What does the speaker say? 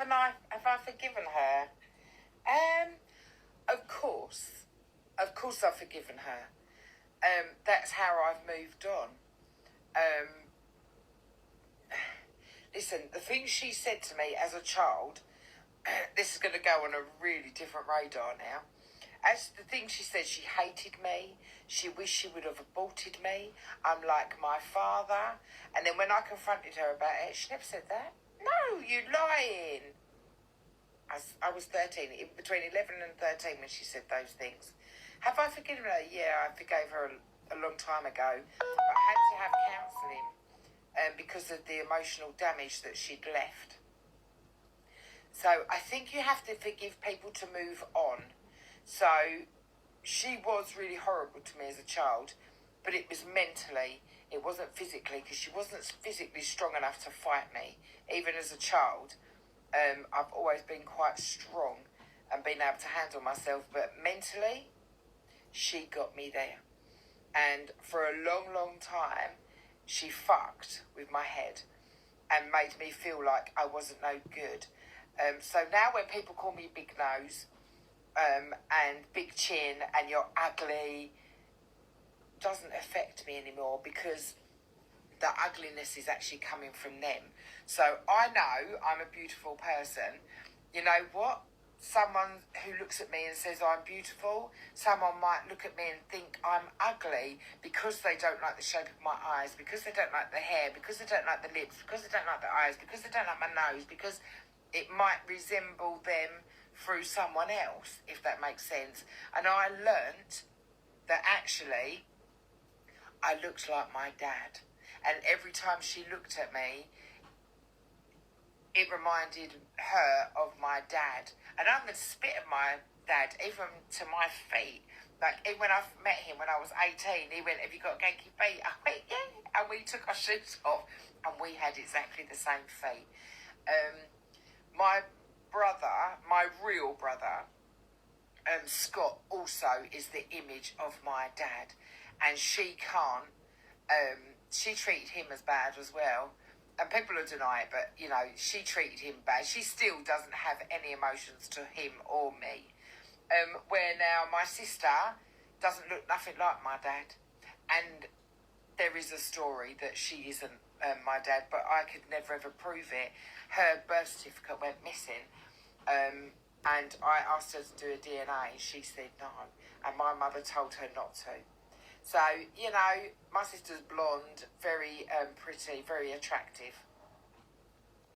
have I forgiven her? Of course. Of course I've forgiven her. That's how I've moved on. Listen, the things she said to me as a child, this is going to go on a really different radar now. As the things she said, she hated me. She wished she would have aborted me. I'm like my father. And then when I confronted her about it, she never said that. No, you lying. I was 13, between 11 and 13 when she said those things. Have I forgiven her? Yeah, I forgave her a long time ago. But I had to have counselling because of the emotional damage that she'd left. So I think you have to forgive people to move on. So she was really horrible to me as a child, but it was mentally, it wasn't physically, because she wasn't physically strong enough to fight me. Even as a child, I've always been quite strong and been able to handle myself, but mentally, she got me there. And for a long, long time, she fucked with my head and made me feel like I wasn't no good. So now when people call me big nose and big chin and you're ugly, doesn't affect me anymore because the ugliness is actually coming from them. So I know I'm a beautiful person. You know what? Someone who looks at me and says I'm beautiful, someone might look at me and think I'm ugly because they don't like the shape of my eyes, because they don't like the hair, because they don't like the lips, because they don't like the eyes, because they don't like my nose, because it might resemble them through someone else, if that makes sense. And I learnt that actually I looked like my dad. And every time she looked at me, it reminded her of my dad. And I'm going to spit at my dad, even to my feet. Like, when I met him when I was 18, he went, "Have you got ganky feet?" I went, "Yeah." And we took our shoes off, and we had exactly the same feet. My brother, my real brother, Scott, also is the image of my dad. And she can't, she treated him as bad as well. And people will deny it, but, you know, she treated him bad. She still doesn't have any emotions to him or me. Where now my sister doesn't look nothing like my dad. And there is a story that she isn't my dad, but I could never ever prove it. Her birth certificate went missing. And I asked her to do a DNA. She said no. And my mother told her not to. So, you know, my sister's blonde, very pretty, very attractive.